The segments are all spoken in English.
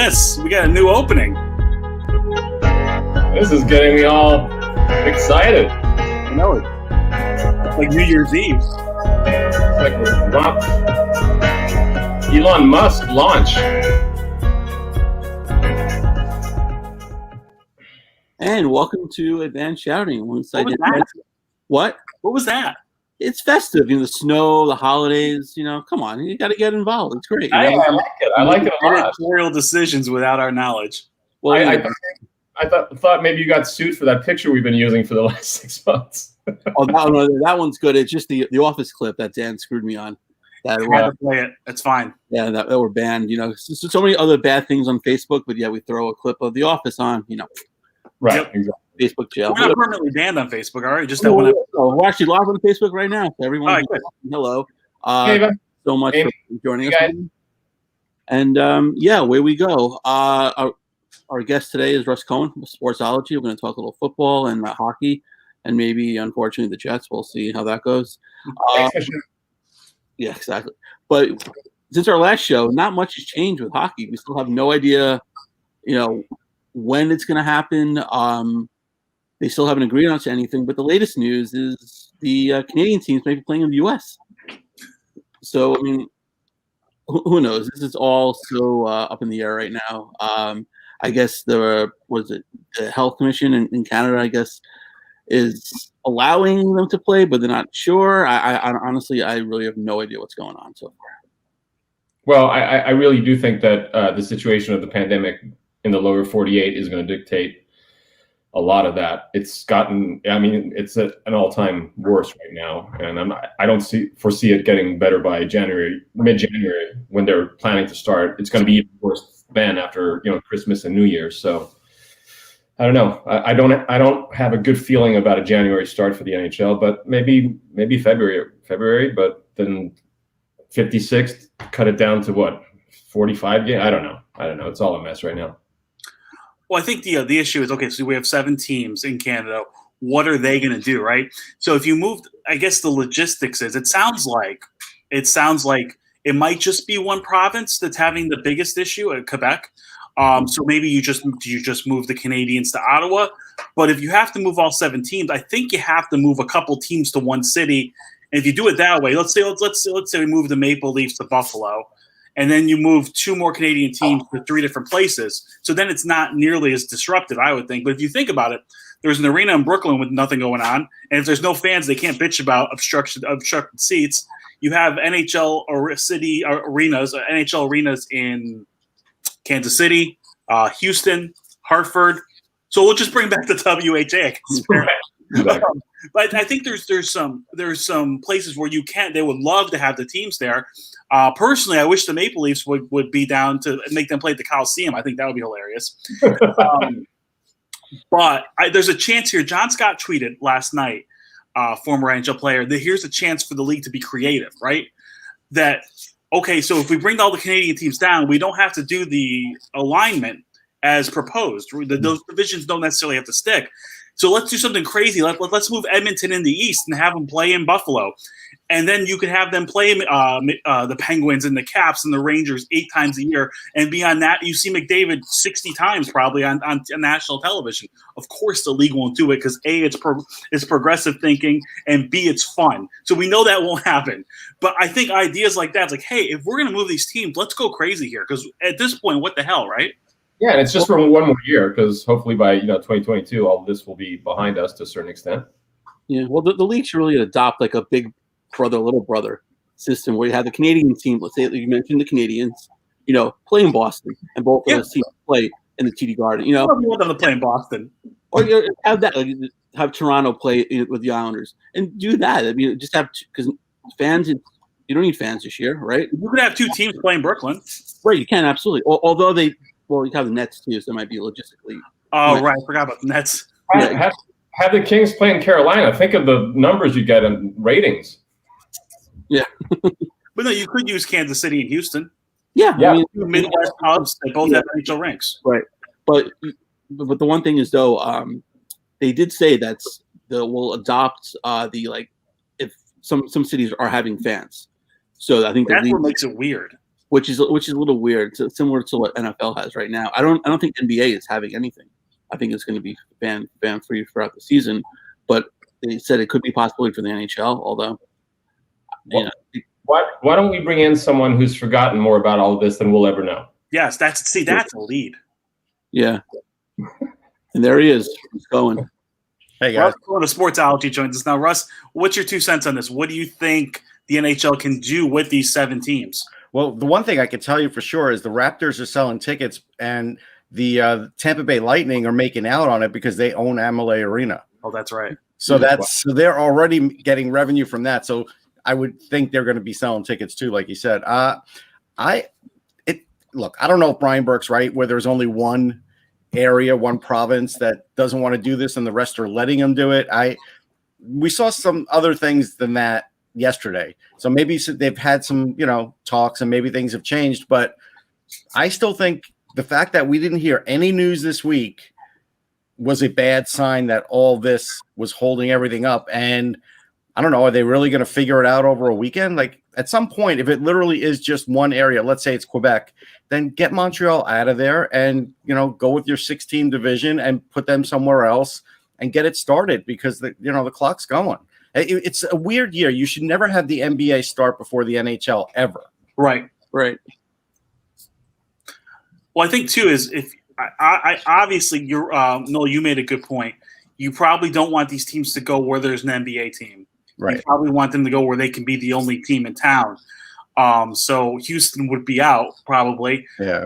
this. We got a new opening. This is getting me all excited. I know it. It's like New Year's Eve. It's like Elon Musk launch. And welcome to Advanced Shouting. What was that? What? What was that? It's festive. The snow, the holidays. Come on. You got to get involved. It's great. I like it. I like it a lot. Editorial decisions without our knowledge. Well, I thought maybe you got sued for that picture we've been using for the last 6 months. Oh, no, that one's good. It's just the Office clip that Dan screwed me on. I had to play it. It's fine. Yeah, that were banned. So many other bad things on Facebook, but yeah, we throw a clip of The Office on. Right. Yep. Exactly. Facebook jail. We're not permanently banned on Facebook, all right? Just that one. We're actually live on Facebook right now. So everyone, right, hello. Hey, so much for joining us. And away we go. Our guest today is Russ Cohen with Sportsology. We're going to talk a little football and hockey, and maybe, unfortunately, the Jets. We'll see how that goes. Yeah, exactly. But since our last show, not much has changed with hockey. We still have no idea, when it's going to happen. They still haven't agreed on anything. But the latest news is the Canadian teams may be playing in the U.S. So, I mean, who knows? This is all so up in the air right now. I guess the Health Commission in Canada, I guess, is allowing them to play, but they're not sure. I honestly, I really have no idea what's going on so far. Well, I really do think that the situation of the pandemic in the lower 48 is going to dictate a lot of that. It's it's at an all-time worst right now, and I don't foresee it getting better by mid-January, when they're planning to start. It's going to be even worse then after Christmas and New Year's. So I don't know. I don't have a good feeling about a January start for the NHL, but maybe February, but then 56th, cut it down to what, 45 games? I don't know. It's all a mess right now. Well, I think the issue is, okay, so we have 7 teams in Canada. What are they going to do, right? So if you move, I guess the logistics is, it sounds like it might just be one province that's having the biggest issue at Quebec. So maybe you just move the Canadians to Ottawa. But if you have to move all 7 teams, I think you have to move a couple teams to one city. And if you do it that way, let's say we move the Maple Leafs to Buffalo, and then you move 2 more Canadian teams to 3 different places. So then it's not nearly as disruptive, I would think. But if you think about it, there's an arena in Brooklyn with nothing going on, and if there's no fans, they can't bitch about obstructed seats. You have NHL or city arenas, NHL arenas in Kansas City, Houston, Hartford. So we'll just bring back the WHA. Exactly. But I think there's some places where they would love to have the teams there. Personally, I wish the Maple Leafs would be down to make them play at the Coliseum. I think that would be hilarious. But there's a chance here. John Scott tweeted last night, former NHL player, that here's a chance for the league to be creative, right? That, okay, so if we bring all the Canadian teams down, we don't have to do the alignment as proposed. Those divisions don't necessarily have to stick. So let's do something crazy. Let's move Edmonton in the East and have them play in Buffalo. And then you could have them play the Penguins and the Caps and the Rangers 8 times a year. And beyond that, you see McDavid 60 times probably on national television. Of course, the league won't do it because A, it's progressive thinking, and B, it's fun. So we know that won't happen. But I think ideas like that, it's like, hey, if we're going to move these teams, let's go crazy here. Because at this point, what the hell, right? Yeah, and it's just for one more year, because hopefully by 2022, all of this will be behind us to a certain extent. Yeah, well, the league should really adopt like a big brother, little brother system where you have the Canadian team. Let's say you mentioned the Canadians, play in Boston, and both of those teams play in the TD Garden. You want them to play in Boston, or have that, have Toronto play with the Islanders, and do that. I mean, just have, because fans. You don't need fans this year, right? You could have 2 teams play in Brooklyn, right? You can, absolutely. Although you have the Nets too, so it might be logistically. Oh, right. I forgot about the Nets. Have the Kings play in Carolina. Think of the numbers you get in ratings. Yeah. But no, you could use Kansas City and Houston. Yeah. I mean, Midwest hubs, they both have NHL ranks. Right. But the one thing is, though, they did say that we'll adopt if some cities are having fans. So I think that's what makes it weird. which is a little weird. It's similar to what NFL has right now. I don't think NBA is having anything. I think it's going to be ban free throughout the season, but they said it could be possibility for the NHL. Although, why don't we bring in someone who's forgotten more about all of this than we'll ever know? Yes, that's a lead. Yeah, and there he is. He's going. Hey guys, Russ, Sportsology joins us now. Russ, what's your 2 cents on this? What do you think the NHL can do with these 7 teams? well, the one thing I can tell you for sure is the Raptors are selling tickets, and the Tampa Bay Lightning are making out on it because they own Amalie Arena. Oh, that's right. So so they're already getting revenue from that. So I would think they're going to be selling tickets too, like you said. Look, I don't know if Brian Burke's right, where there's only one area, one province that doesn't want to do this, and the rest are letting them do it. We saw some other things than that yesterday. So maybe they've had some, talks, and maybe things have changed. But I still think the fact that we didn't hear any news this week was a bad sign that all this was holding everything up. And I don't know, are they really going to figure it out over a weekend? Like, at some point, if it literally is just one area, let's say it's Quebec, then get Montreal out of there and, go with your 16 division and put them somewhere else and get it started, because the clock's going. It's a weird year. You should never have the NBA start before the NHL ever. Right. Right. Well, I think too is if I obviously Noel, you made a good point. You probably don't want these teams to go where there's an NBA team. Right. You probably want them to go where they can be the only team in town. So Houston would be out probably. Yeah.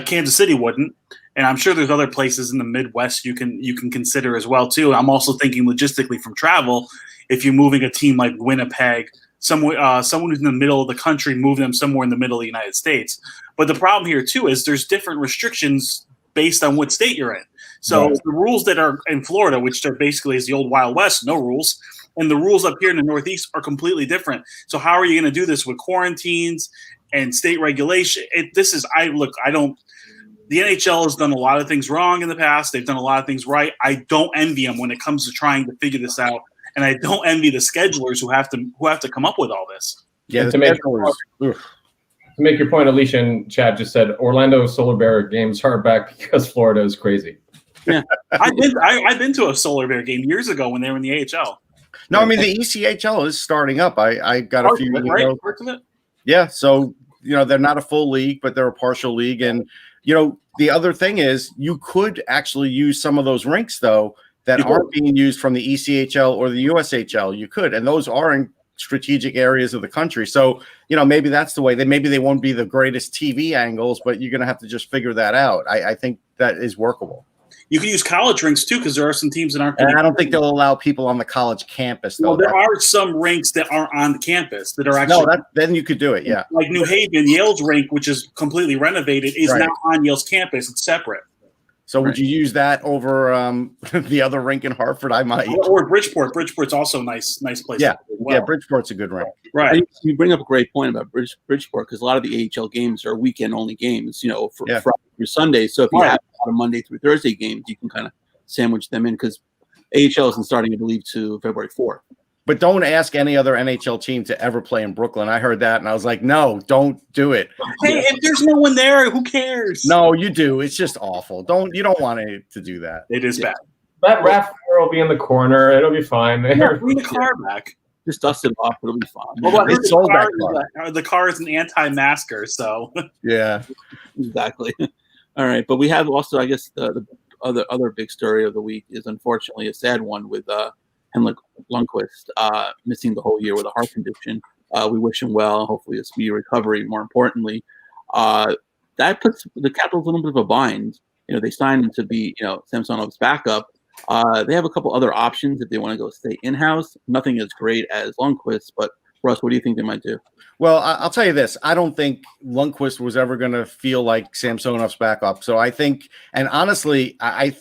Kansas City wouldn't, and I'm sure there's other places in the Midwest you can consider as well too. I'm also thinking logistically from travel. If you're moving a team like Winnipeg, someone who's in the middle of the country, move them somewhere in the middle of the United States. But the problem here too is there's different restrictions based on what state you're in. So the rules that are in Florida, which are basically is the old Wild West, no rules. And the rules up here in the Northeast are completely different. So how are you going to do this with quarantines and state regulation? The NHL has done a lot of things wrong in the past. They've done a lot of things right. I don't envy them when it comes to trying to figure this out. And I don't envy the schedulers who have to come up with all this. Yeah, to make your point, Alicia and Chad just said Orlando Solar Bear games are back because Florida is crazy. Yeah, I've been to a Solar Bear game years ago when they were in the AHL. No, I mean the ECHL is starting up. I got a few. Parts of it? Yeah, so they're not a full league, but they're a partial league, and the other thing is you could actually use some of those rinks though that aren't being used from the ECHL or the USHL. You could, and those are in strategic areas of the country. So maybe that's the way. Maybe they won't be the greatest TV angles, but you're going to have to just figure that out. I think that is workable. You can use college rinks too, because there are some teams that aren't. And I don't think they'll allow people on the college campus. Though. Well, there are some rinks that aren't on the campus that are actually. No, then you could do it. Yeah, like New Haven, Yale's rink, which is completely renovated, is now on Yale's campus. It's separate. So would you use that over the other rink in Hartford? I might. Or Bridgeport. Bridgeport's also a nice place. Yeah, yeah. Bridgeport's a good rink. Right. You bring up a great point about Bridgeport, because a lot of the AHL games are weekend-only games, for Friday through Sunday. So if you have a lot of Monday through Thursday games, you can kind of sandwich them in, because AHL isn't starting, I believe, to February 4th. But don't ask any other NHL team to ever play in Brooklyn. I heard that, and I was like, no, don't do it. Hey, if there's no one there, who cares? No, you do. It's just awful. You don't want to do that. It is bad. That RAV4 will be in the corner. It'll be fine. Bring the car back. Just dust it off. It'll be fine. Well, They sold that car. The car is an anti-masker, so. Yeah. Exactly. All right. But we have also, I guess, the other big story of the week is unfortunately a sad one with Henrik Lundqvist missing the whole year with a heart condition. We wish him well. Hopefully a speedy recovery, more importantly. That puts the Capitals in a little bit of a bind. They signed him to be, Samsonov's backup. They have a couple other options if they want to go stay in-house. Nothing as great as Lundqvist, but Russ, what do you think they might do? Well, I'll tell you this. I don't think Lundqvist was ever going to feel like Samsonov's backup. So I think, and honestly, I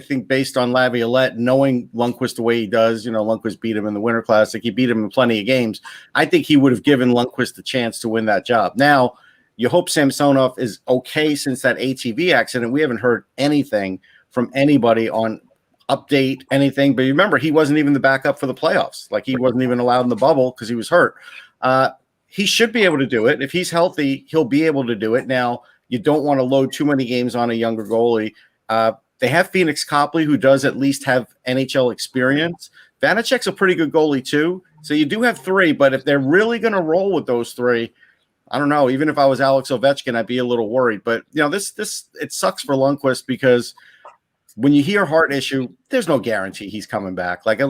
think based on Laviolette, knowing Lundqvist the way he does, Lundqvist beat him in the Winter Classic. He beat him in plenty of games. I think he would have given Lundqvist a chance to win that job. Now, you hope Samsonov is okay since that ATV accident. We haven't heard anything from anybody on update anything. But remember, he wasn't even the backup for the playoffs. Like he wasn't even allowed in the bubble because he was hurt. he should be able to do it. If he's healthy, he'll be able to do it. Now, you don't want to load too many games on a younger goalie. They have Phoenix Copley, who does at least have NHL experience. Vanacek's a pretty good goalie too. So you do have three, but if they're really going to roll with those three, I don't know. Even if I was Alex Ovechkin, I'd be a little worried. But it sucks for Lundqvist because when you hear heart issue, there's no guarantee he's coming back. Like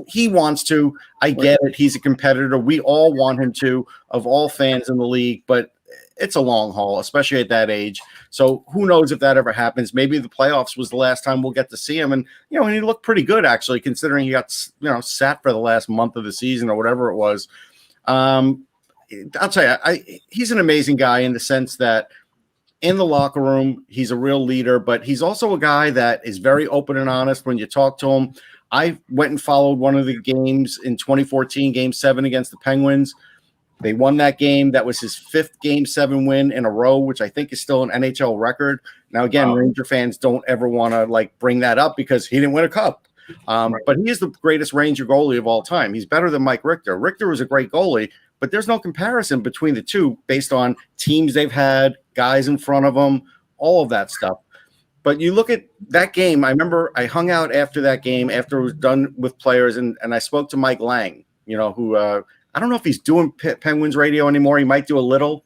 he wants to. I get it. He's a competitor. We all want him to, of all fans in the league. But it's a long haul, especially at that age. So who knows if that ever happens? Maybe the playoffs was the last time we'll get to see him. And, and he looked pretty good, actually, considering he got, sat for the last month of the season or whatever it was. I'll tell you, he's an amazing guy in the sense that in the locker room, he's a real leader, but he's also a guy that is very open and honest when you talk to him. I went and followed one of the games in 2014, Game 7 against the Penguins. They won that game. That was his 5th Game 7 win in a row, which I think is still an NHL record. Now, again, Ranger fans don't ever want to bring that up because he didn't win a cup. But he is the greatest Ranger goalie of all time. He's better than Mike Richter. Richter was a great goalie, but there's no comparison between the two based on teams they've had, guys in front of them, all of that stuff. But you look at that game. I remember I hung out after that game, after it was done with players, and I spoke to Mike Lang, who I don't know if he's doing Penguins radio anymore. He might do a little.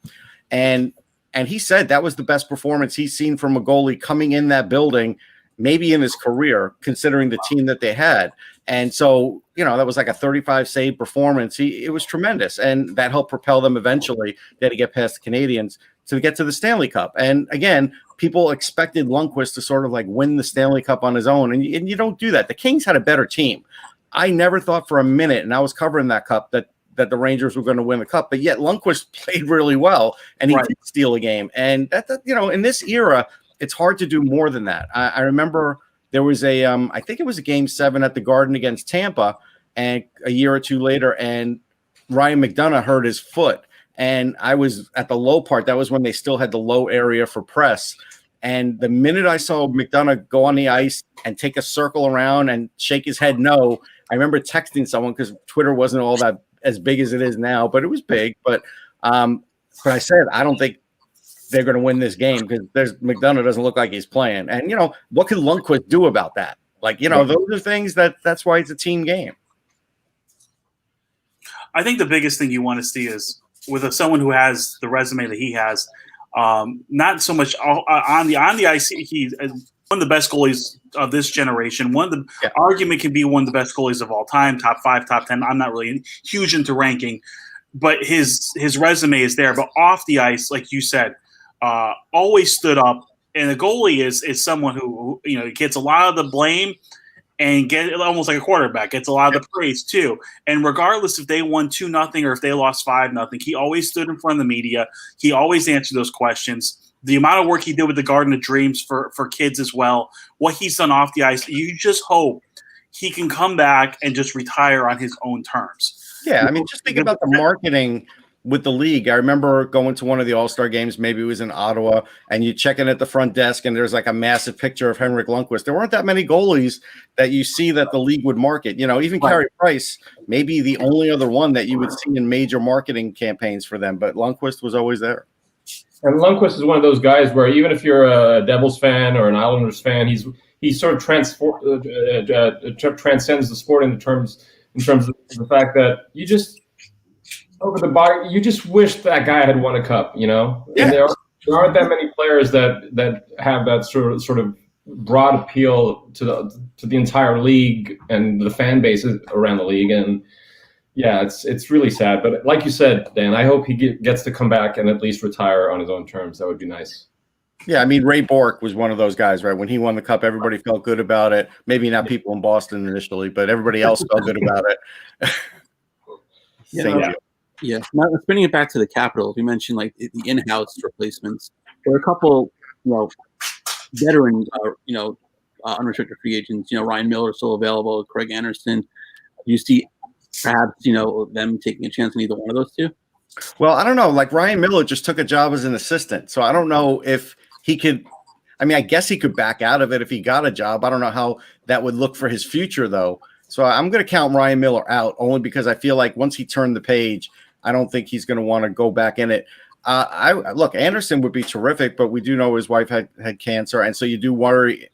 And he said that was the best performance he's seen from a goalie coming in that building, maybe in his career, considering the team that they had. And so, that was like a 35 save performance. It was tremendous. And that helped propel them eventually. They had to get past the Canadians to get to the Stanley Cup. And again, people expected Lundqvist to sort of win the Stanley Cup on his own. And you don't do that. The Kings had a better team. I never thought for a minute, and I was covering that cup, that the Rangers were going to win the cup, but yet Lundqvist played really well, and he did steal a game. And that in this era, it's hard to do more than that. I remember there was I think it was a Game 7 at the Garden against Tampa, and a year or two later, and Ryan McDonough hurt his foot, and I was at the low part. That was when they still had the low area for press. And the minute I saw McDonough go on the ice and take a circle around and shake his head no, I remember texting someone because Twitter wasn't all that as big as it is now, but it was big. But I said, I don't think they're going to win this game because McDonough doesn't look like he's playing. And, what can Lundqvist do about that? Those are things that's why it's a team game. I think the biggest thing you want to see is with someone who has the resume that he has, not so much on the ice. He's one of the best goalies of this generation. Argument can be one of the best goalies of all time, top 5, top 10. I'm not really huge into ranking, but his resume is there. But off the ice, like you said, always stood up. And the goalie is someone who gets a lot of the blame and get almost like a quarterback, gets a lot of the praise too. And regardless if they won 2-0 or if they lost 5-0, he always stood in front of the media. He always answered those questions. The amount of work he did with the Garden of Dreams for kids as well, what he's done off the ice, you just hope he can come back and just retire on his own terms. Yeah, I mean, just think about the marketing with the league. I remember going to one of the All-Star games, maybe it was in Ottawa, and you check in at the front desk and there's a massive picture of Henrik Lundqvist. There weren't that many goalies that you see that the league would market. Even Carey Price, maybe the only other one that you would see in major marketing campaigns for them, but Lundqvist was always there. And Lundqvist is one of those guys where even if you're a Devils fan or an Islanders fan, he sort of transcends the sport in terms of the fact that you just over the bar, you just wish that guy had won a cup, Yeah. And there aren't that many players that have that sort of broad appeal to the entire league and the fan base around the league. And yeah, it's really sad. But like you said, Dan, I hope he gets to come back and at least retire on his own terms. That would be nice. Yeah, I mean, Ray Bourque was one of those guys, right? When he won the cup, everybody felt good about it. Maybe not people in Boston initially, but everybody else felt good about it. Yeah. Now, spinning it back to the Capitals, you mentioned the in-house replacements. There are a couple, veteran, unrestricted free agents. Ryan Miller still available, Craig Anderson. Do you see perhaps them taking a chance on either one of those two? Well, I don't know. Ryan Miller just took a job as an assistant, so I don't know if he could. I mean, I guess he could back out of it if he got a job. I don't know how that would look for his future, though. So I'm going to count Ryan Miller out only because I feel like once he turned the page, I don't think he's going to want to go back in it. Look, Anderson would be terrific, but we do know his wife had cancer, and so you do worry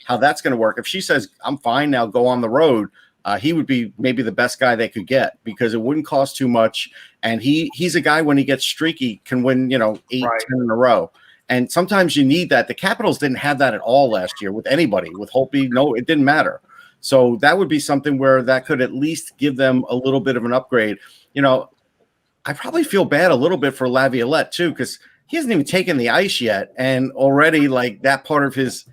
how that's going to work. If she says, I'm fine now, go on the road, he would be maybe the best guy they could get because it wouldn't cost too much. And he's a guy when he gets streaky can win, 8, 10 in a row. And sometimes you need that. The Capitals didn't have that at all last year with anybody. With Holtby, no, it didn't matter. So that would be something where that could at least give them a little bit of an upgrade. I probably feel bad a little bit for Laviolette too, because he hasn't even taken the ice yet, and already like that part of his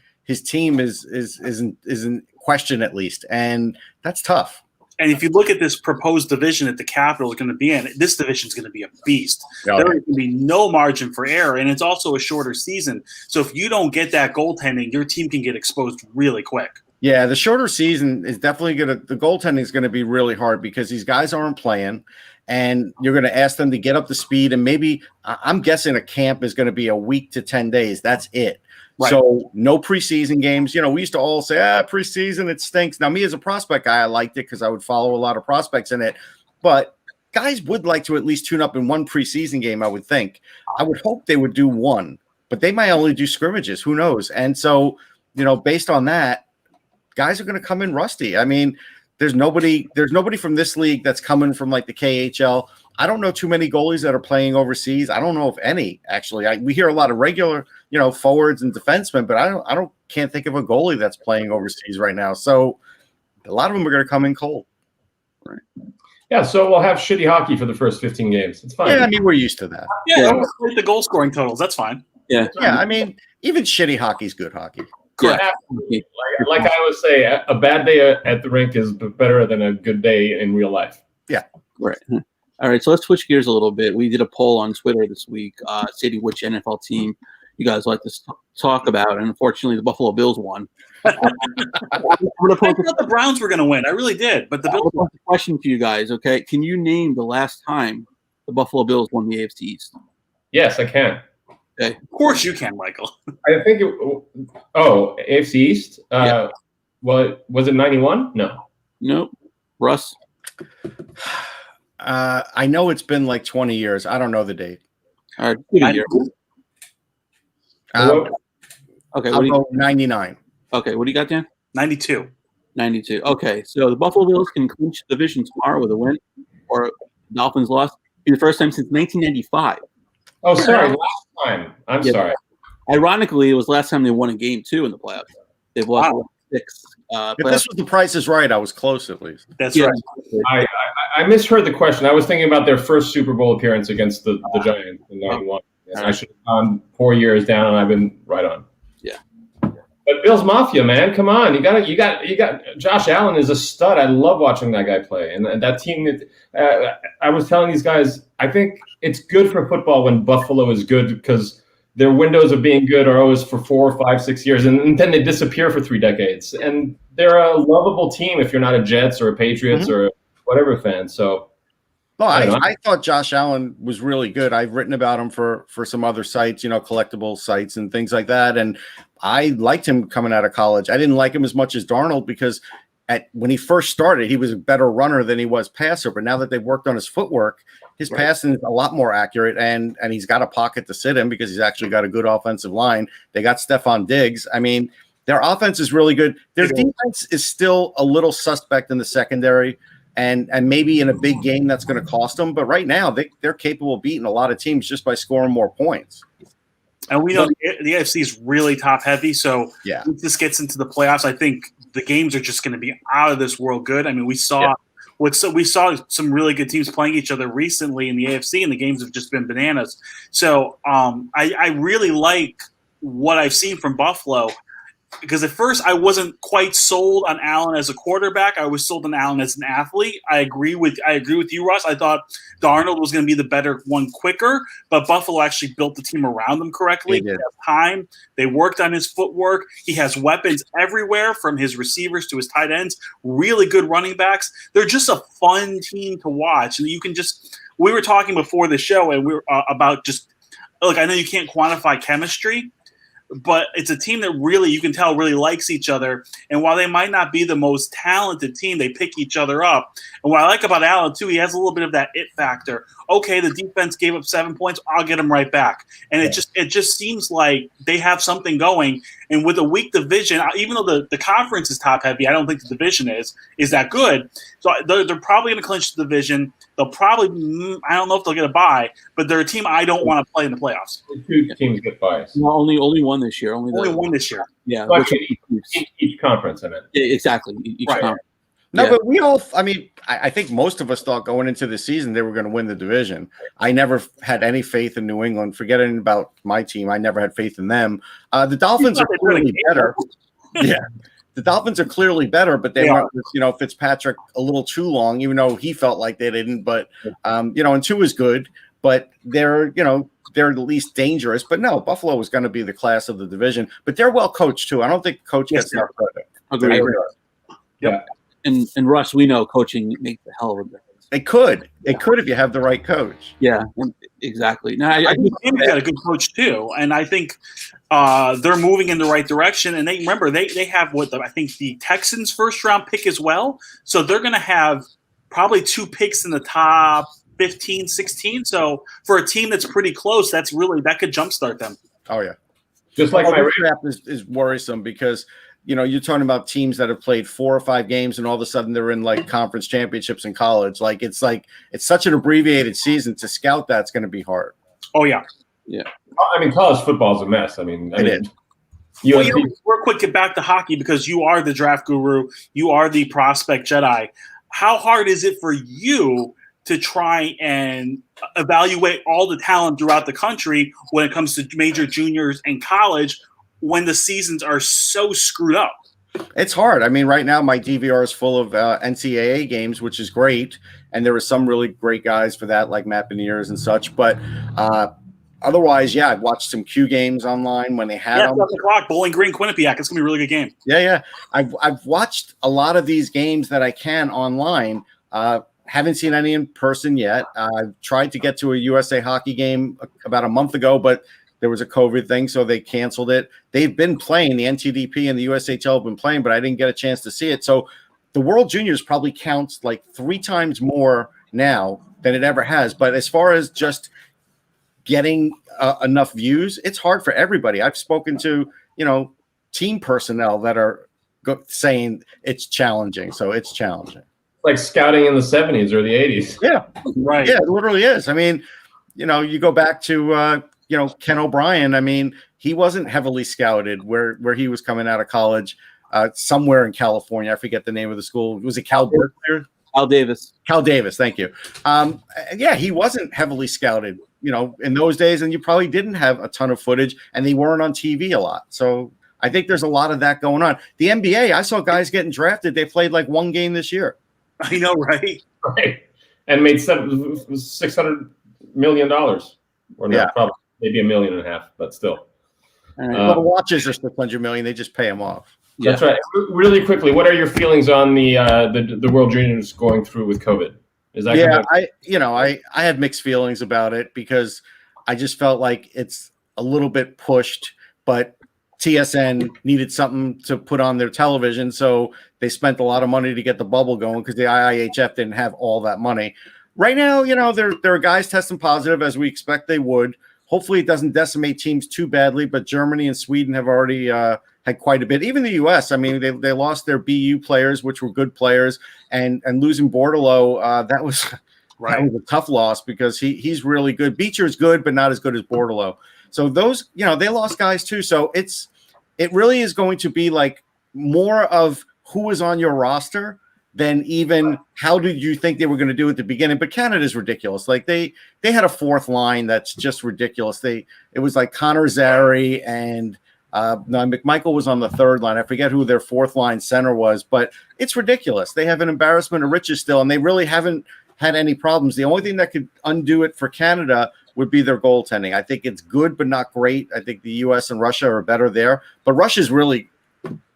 team is in question at least, and that's tough. And if you look at this proposed division that the Capitals are going to be in, this division is going to be a beast. Oh, there is going to be no margin for error, and it's also a shorter season. So if you don't get that goaltending, your team can get exposed really quick. Yeah, the shorter season is definitely the goaltending is going to be really hard because these guys aren't playing, and you're going to ask them to get up to speed. And maybe I'm guessing a camp is going to be a week to 10 days. That's it. Right. So no preseason games. We used to all say, preseason, it stinks. Now, me as a prospect guy, I liked it because I would follow a lot of prospects in it. But guys would like to at least tune up in one preseason game, I would think. I would hope they would do one, but they might only do scrimmages. Who knows? And so, based on that, guys are going to come in rusty. I mean, there's nobody from this league that's coming from like the KHL. I don't know too many goalies that are playing overseas. I don't know if any, actually. We hear a lot of regular, forwards and defensemen, but I can't think of a goalie that's playing overseas right now. So a lot of them are going to come in cold. Right. Yeah, so we'll have shitty hockey for the first 15 games. It's fine. Yeah, I mean, we're used to that. Yeah, we'll the goal scoring totals. That's fine. Yeah. Yeah, I mean, even shitty hockey's good hockey. Yeah. Like I always say, a bad day at the rink is better than a good day in real life. Yeah. Right. All right, so let's switch gears a little bit. We did a poll on Twitter this week stating which NFL team you guys like to talk about, and unfortunately, the Buffalo Bills won. I thought the Browns were going to win. I really did, but the Bills. I have a question for you guys. Okay, can you name the last time the Buffalo Bills won the AFC East? Yes, I can. Okay. Of course you can, Michael. I think AFC East. Yeah. Well, was it 91? No. Nope. Russ. I know it's been like 20 years. I don't know the date. All right, give it a year. Okay, I'll go 99. Okay, what do you got, Dan? 92. 92. Okay, so the Buffalo Bills can clinch the division tomorrow with a win, or the Dolphins lost. It'll be the first time since 1995. Oh, sorry, last time. I'm sorry. Ironically, it was last time they won a game too in the playoffs. They've lost 6. If this was the Price is Right, I was close at least. That's right. I misheard the question. I was thinking about their first Super Bowl appearance against the Giants in 91. And I should have gone 4 years down, and I've been right on. Yeah. But Bills Mafia, man, come on! You got Josh Allen is a stud. I love watching that guy play, and that team. I was telling these guys, I think it's good for football when Buffalo is good because their windows of being good are always for 4, 5, 6 years, and then they disappear for 3 decades. And they're a lovable team if you're not a Jets or a Patriots or a whatever fan. So, I thought Josh Allen was really good. I've written about him for some other sites, collectible sites and things like that. And I liked him coming out of college. I didn't like him as much as Darnold because when he first started, he was a better runner than he was passer. But now that they've worked on his footwork, his passing is a lot more accurate, and he's got a pocket to sit in because he's actually got a good offensive line. They got Stephon Diggs. I mean, their offense is really good. Their defense is still a little suspect in the secondary, and maybe in a big game that's going to cost them. But right now, they're capable of beating a lot of teams just by scoring more points. And we know the AFC is really top heavy. So if this gets into the playoffs, I think the games are just going to be out of this world good. I mean, we saw some really good teams playing each other recently in the AFC, and the games have just been bananas. So I really like what I've seen from Buffalo. Because at first I wasn't quite sold on Allen as a quarterback. I was sold on Allen as an athlete. I agree with you, Russ. I thought Darnold was going to be the better one quicker, but Buffalo actually built the team around him correctly. They had time. They worked on his footwork. He has weapons everywhere from his receivers to his tight ends. Really good running backs. They're just a fun team to watch. And you can we were talking before the show and we were about I know you can't quantify chemistry, but it's a team that really, you can tell, really likes each other. And while they might not be the most talented team, they pick each other up. And what I like about Allen, too, he has a little bit of that it factor. Okay, the defense gave up 7 points. I'll get them right back. And it just seems like they have something going. And with a weak division, even though the conference is top heavy, I don't think the division is that good. So they're probably going to clinch the division. They'll probably, I don't know if they'll get a bye, but they're a team I don't want to play in the playoffs. Two teams get buys. No, only one this year. Only one this year. Yeah. Well, each conference, I meant. Exactly. Each conference. No, but we all, I mean, I think most of us thought going into the season they were going to win the division. I never had any faith in New England. Forgetting about my team, I never had faith in them. The Dolphins are clearly better. Yeah. The Dolphins are clearly better, but they went with, Fitzpatrick a little too long, even though he felt like they didn't. But, and Tua is good, but they're at least dangerous. But no, Buffalo was going to be the class of the division. But they're well coached, too. I don't think coach gets enough credit. Agreed. Yep. And Russ, we know coaching makes a hell of a difference. It could if you have the right coach. Yeah, exactly. No, I think Miami's got a good coach too, and I think they're moving in the right direction. And they have I think the Texans' first round pick as well, so they're going to have probably 2 picks in the top 15, 16. So for a team that's pretty close, that could jumpstart them. Oh yeah, just like my draft is worrisome because. You're talking about teams that have played 4 or 5 games and all of a sudden they're in like conference championships in college. It's such an abbreviated season to scout. That's going to be hard. Oh yeah. Yeah. I mean, college football is a mess. I mean, it is. Real quick, get back to hockey because you are the draft guru. You are the prospect Jedi. How hard is it for you to try and evaluate all the talent throughout the country when it comes to major juniors and college when the seasons are so screwed up? It's hard. I mean, right now my DVR is full of NCAA games, which is great. And there were some really great guys for that, like Matt Beniers and such. But otherwise, I've watched some Q games online when they had them. 7 o'clock, Bowling Green, Quinnipiac. It's going to be a really good game. Yeah. I've watched a lot of these games that I can online. Haven't seen any in person yet. I've tried to get to a USA hockey game about a month ago, but there was a COVID thing, so they canceled it. They've been playing, the NTDP and the USHL have been playing, but I didn't get a chance to see it. So the World Juniors probably counts like 3 times more now than it ever has. But as far as just getting enough views, it's hard for everybody. I've spoken to, team personnel that are saying it's challenging. So it's challenging. Like scouting in the 70s or the 80s. Yeah, right. Yeah, it literally is. I mean, you go back to Ken O'Brien. I mean, he wasn't heavily scouted where he was coming out of college, somewhere in California. I forget the name of the school. Was it Cal Berkeley? Cal Davis. Cal Davis. Thank you. He wasn't heavily scouted, in those days, and you probably didn't have a ton of footage, and they weren't on TV a lot. So I think there's a lot of that going on. The NBA, I saw guys getting drafted. They played like 1 game this year. I know, right? Right. And made $600 million. Or not, probably maybe $1.5 million, but still. Well, the watches are $600 million. They just pay them off. That's right. Really quickly, what are your feelings on the World Juniors going through with COVID? Is that I had mixed feelings about it because I just felt like it's a little bit pushed, but TSN needed something to put on their television, so they spent a lot of money to get the bubble going because the IIHF didn't have all that money. Right now, there are guys testing positive as we expect they would. Hopefully it doesn't decimate teams too badly, but Germany and Sweden have already had quite a bit. Even the U.S., I mean, they lost their BU players, which were good players, and losing Bordelot, that was that was a tough loss because he's really good. Beecher's good, but not as good as Bordelot. So those, they lost guys too. So it really is going to be like more of who is on your roster than even how did you think they were going to do at the beginning. But Canada's ridiculous. Like they had a 4th line that's just ridiculous. It was like Connor Zary and McMichael was on the 3rd line. I forget who their 4th line center was, but it's ridiculous. They have an embarrassment of riches still, and they really haven't had any problems. The only thing that could undo it for Canada would be their goaltending. I think it's good, but not great. I think the U.S. and Russia are better there, but Russia's really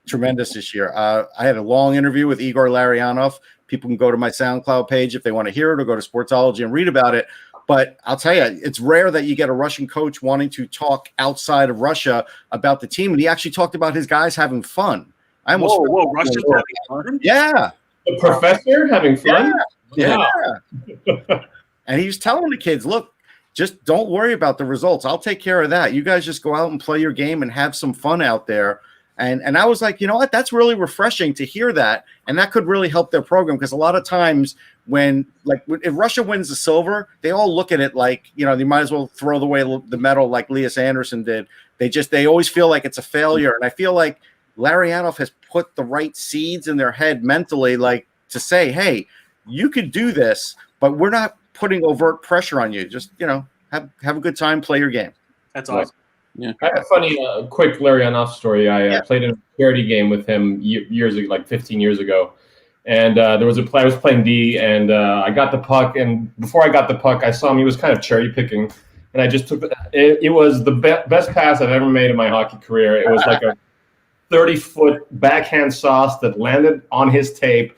tremendous this year. I had a long interview with Igor Larionov. People can go to my SoundCloud page if they want to hear it or go to Sportsology and read about it. But I'll tell you, it's rare that you get a Russian coach wanting to talk outside of Russia about the team. And he actually talked about his guys having fun. I almost Russians having fun? Yeah. The professor having fun? Yeah. And he was telling the kids, look, just don't worry about the results. I'll take care of that. You guys just go out and play your game and have some fun out there. And I was like, you know what? That's really refreshing to hear that. And that could really help their program, because a lot of times if Russia wins the silver, they all look at it like, they might as well throw away the medal like Lias Anderson did. They always feel like it's a failure. And I feel like Larionov has put the right seeds in their head mentally, like to say, hey, you could do this, but we're not putting overt pressure on you. Just, have a good time, play your game. That's awesome. Yeah. I have a funny, quick Larionov story. I played in a charity game with him years ago, like 15 years ago. And there was I was playing D, and I got the puck. And before I got the puck, I saw him. He was kind of cherry picking. And I just took it was the best pass I've ever made in my hockey career. It was like a 30-foot backhand sauce that landed on his tape.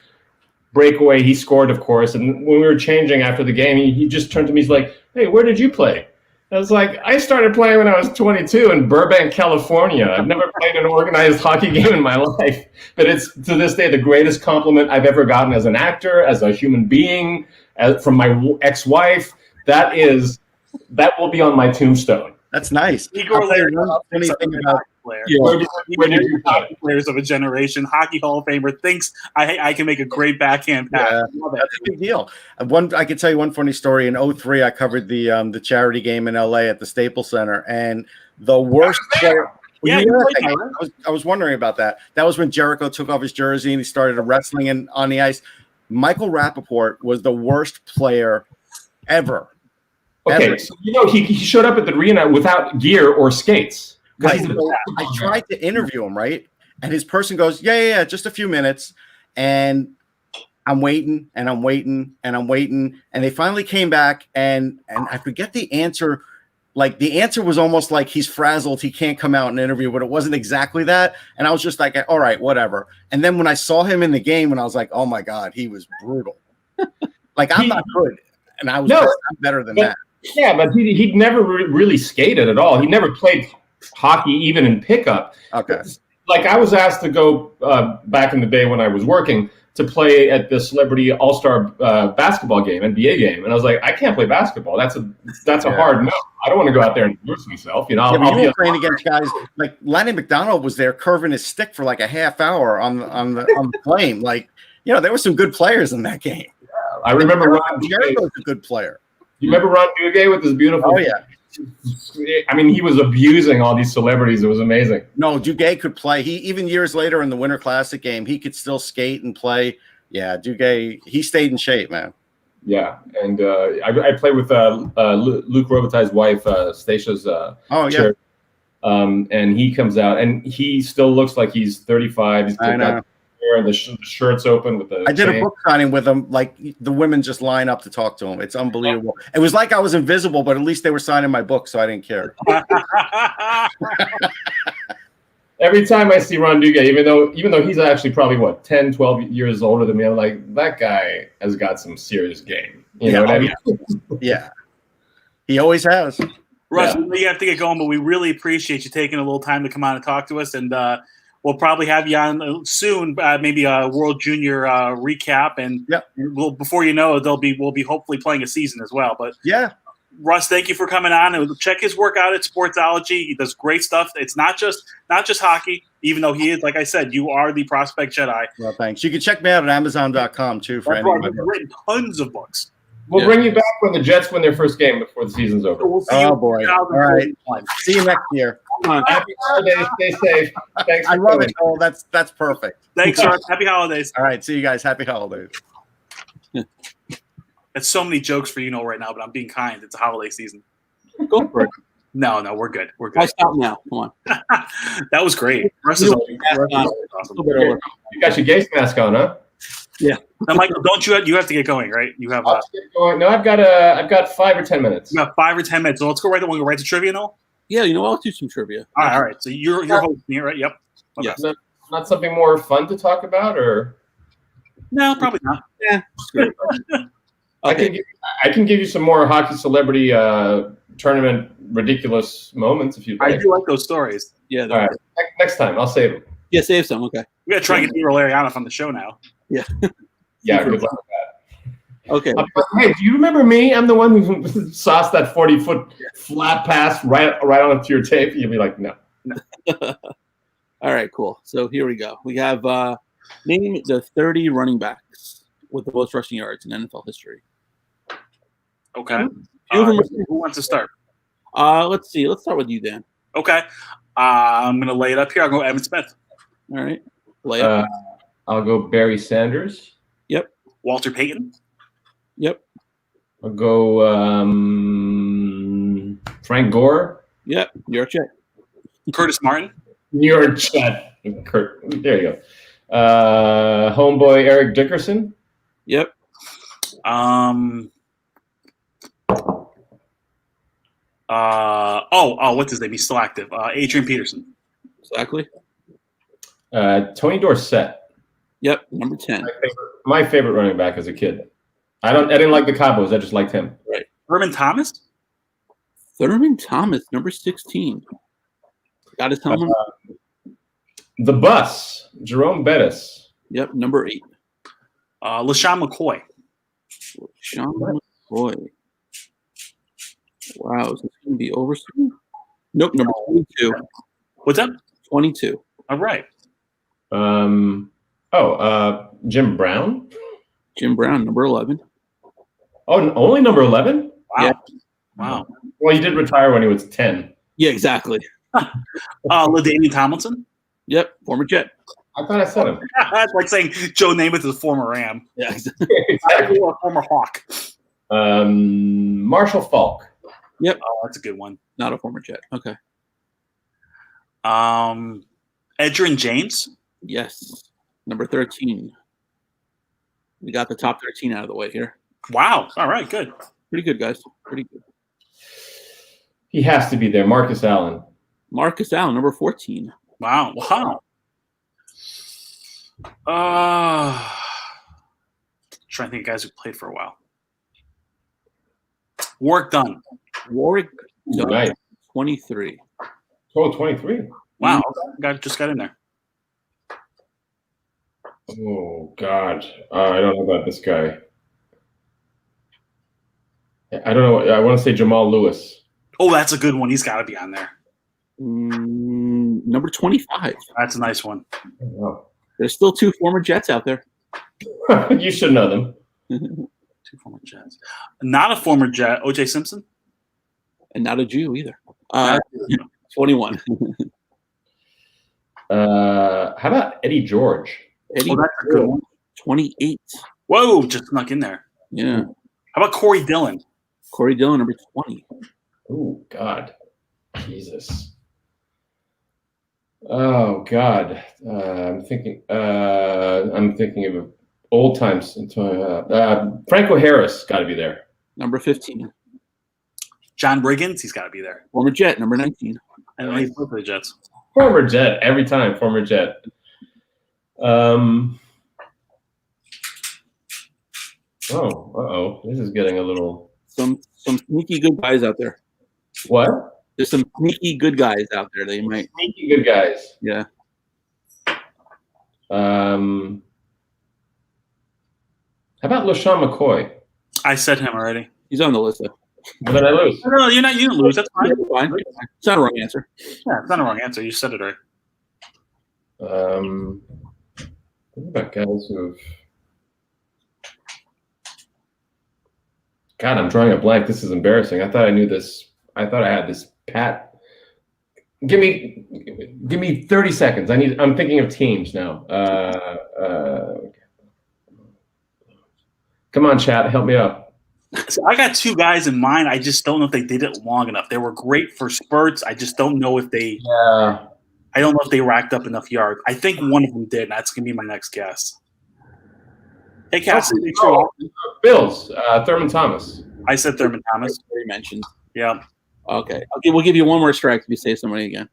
Breakaway, he scored, of course. And when we were changing after the game, he just turned to me. He's like, hey, where did you play? I was like, I started playing when I was 22 in Burbank, California. I've never played an organized hockey game in my life. But it's, to this day, the greatest compliment I've ever gotten as an actor, as a human being, from my ex-wife. That will be on my tombstone. That's nice. Igor Larionov, funny thing about players of a generation, Hockey Hall of Famer, thinks I can make a great backhand pass. Yeah, that's a big deal. I can tell you one funny story. In 2003, I covered the charity game in LA at the Staples Center, and the worst player. I was wondering about that. That was when Jericho took off his jersey and he started wrestling on the ice. Michael Rappaport was the worst player ever. Okay, so he showed up at the arena without gear or skates. Right. I tried to interview him, right? And his person goes, yeah, just a few minutes. And I'm waiting, and I'm waiting, and I'm waiting. And they finally came back, and I forget the answer. Like, the answer was almost like he's frazzled, he can't come out and interview, but it wasn't exactly that. And I was just like, all right, whatever. And then when I saw him in the game, and I was like, oh my God, he was brutal. Like, I'm not good. And I'm better than that. Yeah, but he'd never really skated at all. He never played hockey, even in pickup. Okay. Like, I was asked to go back in the day when I was working to play at the Celebrity All-Star basketball game, NBA game, and I was like, I can't play basketball. That's a hard no. I don't want to go out there and lose myself. You were playing against guys like Lanny McDonald was there curving his stick for like a half hour on the flame. Like, there were some good players in that game. Yeah, I remember Ron Jericho's a good player. You remember Ron Duguay with his beautiful? Oh yeah. I mean, he was abusing all these celebrities. It was amazing. No, Duguay could play. He even years later in the Winter Classic game, he could still skate and play. Yeah, Duguay, he stayed in shape, man. Yeah, and I played with Luke Robitaille's wife, Stasia's chair. And he comes out, and he still looks like he's 35. He's got hair and the shirt's open with the I did a book signing with him. Like, the women just line up to talk to him. It's unbelievable. It was like I was invisible, but at least they were signing my book, so I didn't care. Every time I see Ron Duguay, even though he's actually probably 10, 12 years older than me, I'm like, that guy has got some serious game. You know what I mean? Yeah. He always has. Russ, we have to get going, but we really appreciate you taking a little time to come on and talk to us, and we'll probably have you on soon, maybe a World Junior recap, and before you know it, we'll be hopefully playing a season as well. But Russ, thank you for coming on. And check his work out at Sportsology. He does great stuff. It's not just hockey, even though he is, like I said, you are the Prospect Jedi. Well, thanks. You can check me out at Amazon.com too for anyone. I've written tons of books. We'll bring you back when the Jets win their first game before the season's over. We'll see you boy! All right, see you next year. Happy holidays. Stay safe. Thanks. I love it. Oh, that's perfect. Thanks, Russ. Happy holidays. All right, see you guys. Happy holidays. That's so many jokes for right now, but I'm being kind. It's a holiday season. Go for it. No, we're good. We're good. I stop now. Come on. That was great. Russ is awesome. You got your gaze mask on, huh? Yeah. Now, Michael, don't you have to get going, right? You have. No, I've got 5 or 10 minutes. You got 5 or 10 minutes. So let's go right. We'll go right to trivia now. Yeah, I'll do some trivia. All right. So you're hosting here, right? Yep. Okay. Yeah. Not something more fun to talk about, or? No, probably not. Yeah. Okay. I can give you some more hockey celebrity tournament ridiculous moments if you'd like. I do like those stories. Yeah. All right. Next time, I'll save them. Yeah, save some. Okay. We got to try and get Larry on the show now. Yeah. Yeah, good luck with that. Okay. Hey, do you remember me? I'm the one who sauced that 40-foot flat pass right onto your tape. You'll be like, no. All right, cool. So here we go. We have name the 30 running backs with the most rushing yards in NFL history. Okay. Who wants to start? Let's see. Let's start with you, Dan. Okay. I'm going to lay it up here. I'll go Evan Smith. All right. Lay up. I'll go Barry Sanders. Yep. Walter Payton. Yep. I'll go Frank Gore. Yep. New York Jet. Curtis Martin. New York Jet. There you go. Homeboy Eric Dickerson. Yep. What's his name? He's still active. Adrian Peterson. Exactly. Tony Dorsett. Yep. Number 10. My favorite running back as a kid. I didn't like the Cabos. I just liked him. Right. Thurman Thomas. Thurman Thomas, number 16. Got his helmet. The Bus. Jerome Bettis. Yep. Number 8. LaShawn McCoy. Sean McCoy. Wow, is this going to be over soon? Nope, number 22. What's that? 22. All right. Jim Brown. Jim Brown, number 11. Oh, only number 11? Wow. Yeah. Wow. Well, he did retire when he was 10. Yeah, exactly. LaDainian Tomlinson. Yep, former Jet. I thought I said him. That's like saying Joe Namath is a former Ram. Yeah, Exactly. Or a former Hawk. Marshall Falk. Yep. Oh, that's a good one. Not a former Jet. Okay. Edgerrin James. Yes, number 13. We got the top 13 out of the way here. Wow. All right. Good. Pretty good, guys. Pretty good. He has to be there. Marcus Allen. Marcus Allen, number 14. Wow. Wow. Trying to think of guys who played for a while. Warwick Dunn. Warwick Dunn, Nice. 23. Oh, 23. Wow. Just got in there. Oh, God. I don't know about this guy. I don't know. I want to say Jamal Lewis. Oh, that's a good one. He's got to be on there. Number 25. That's a nice one. Oh. There's still 2 former Jets out there. You should know them. 2 former Jets. Not a former Jet. O.J. Simpson. And not a Jew either. 21. How about Eddie George? Eddie, Oh, that's a good one. 28. Whoa, just snuck in there. Yeah. How about Corey Dillon? Corey Dillon, number 20. Oh, God. Jesus. Oh, God. I'm thinking of old times. Franco Harris got to be there. Number 15. John Riggins, he's got to be there. Former Jet, number 19. And he's played for the Jets. Former Jet, every time, former Jet. This is getting a little... Some sneaky good guys out there. What? There's some sneaky good guys out there. They might. Sneaky good guys. Yeah. How about LaShawn McCoy? I said him already. He's on the list, though. What did I lose? No, you didn't lose. That's fine. It's fine. It's not a wrong answer. Yeah, it's not a wrong answer. You said it right. What about guys who've... God, I'm drawing a blank. This is embarrassing. I thought I knew this. I thought I had this pat. Give me 30 seconds. I'm thinking of teams now. Come on, chat, help me out. So I got 2 guys in mind. I just don't know if they did it long enough. They were great for spurts. I just don't know if they. Yeah. I don't know if they racked up enough yards. I think one of them did. That's gonna be my next guess. Hey, Cassie. Bills. Thurman Thomas. I said Thurman Thomas. Already mentioned. Yeah. Okay. We'll give you one more strike if you say somebody again.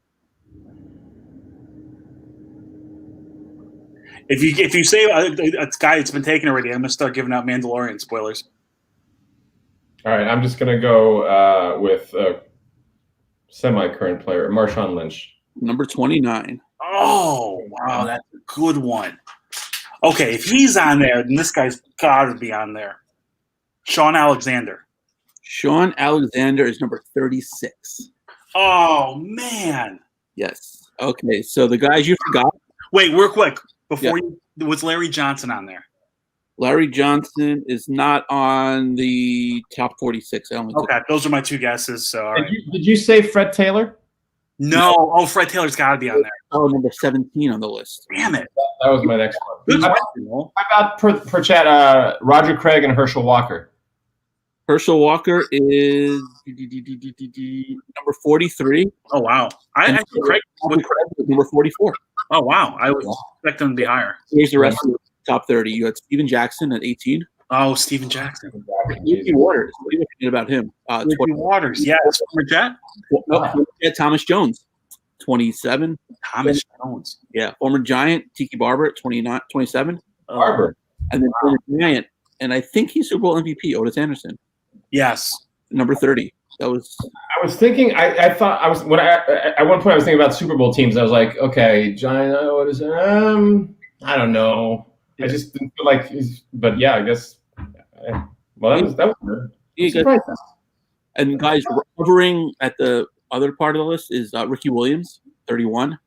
If you say a guy that's been taken already, I'm gonna start giving out Mandalorian spoilers. All right, I'm just gonna go with a semi-current player, Marshawn Lynch. Number 29. Oh, wow, that's a good one. Okay, if he's on there, then this guy's got to be on there. Sean Alexander. Sean Alexander is number 36. Oh, man. Yes. Okay, so the guys you forgot. Wait, real quick. Was Larry Johnson on there? Larry Johnson is not on the top 46. Okay, those are my two guesses. So, all right. Did you say Fred Taylor? No. Oh, Fred Taylor's got to be on there. Oh, number 17 on the list. Damn it. That was my next one. Good How about per chat, Roger Craig and Herschel Walker? Herschel Walker is number 43. Oh, wow. I think Craig was number 44. Oh, wow. I was expecting him to be higher. Here's the rest of the top 30. You had Steven Jackson at 18. Oh, Steven Jackson. Ricky Waters. What do you forget about him? Ricky Waters. Yeah, it's former Jet. No, Thomas Jones, 27. Thomas Jones. Yeah, former Giant, Tiki Barber at 27. Barber. And then former Giant, and I think he's Super Bowl MVP, Otis Anderson. Yes. Number 30. That was. I was thinking. I thought I was at one point I was thinking about Super Bowl teams. I was like, okay, Giant. Otis. I don't know. I just didn't feel like. But yeah, I guess. Well, that was good. And guys, hovering at the other part of the list is Ricky Williams, 31.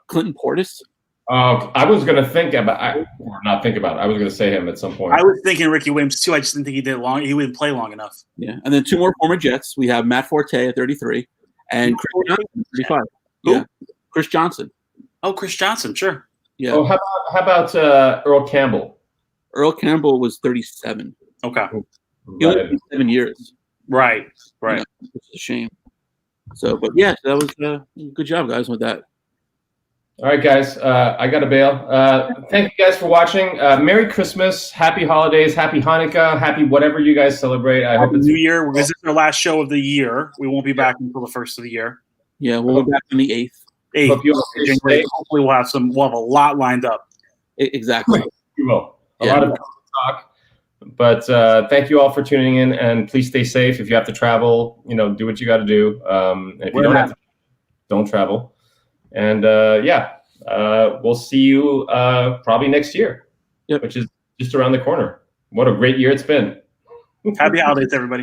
Clinton Portis. I was going to think about or not think about it. I was going to say him at some point. I was thinking Ricky Williams too. I just didn't think he did long. He wouldn't play long enough. Yeah, and then two more former Jets. We have Matt Forte at 33 and Chris Johnson at 35. Who? Yeah, Chris Johnson. Oh, Chris Johnson, sure. Yeah. Oh, how about Earl Campbell? Earl Campbell was 37. Okay. He only played 7 years. Right. You know, which is a shame. So, but yeah, that was good job, guys, with that. All right, guys. I got to bail. Thank you guys for watching. Merry Christmas, Happy Holidays, Happy Hanukkah, Happy whatever you guys celebrate. I hope it's New Year. This is our last show of the year. We won't be back until the first of the year. Yeah, we'll be back on the 8th. Hope you all stay safe. Hopefully, we'll have a lot lined up. Exactly. We will. A lot of talk. But thank you all for tuning in, and please stay safe. If you have to travel, do what you got to do. And if you don't have to, don't travel. And we'll see you probably next year, which is just around the corner. What a great year it's been. Happy holidays, everybody.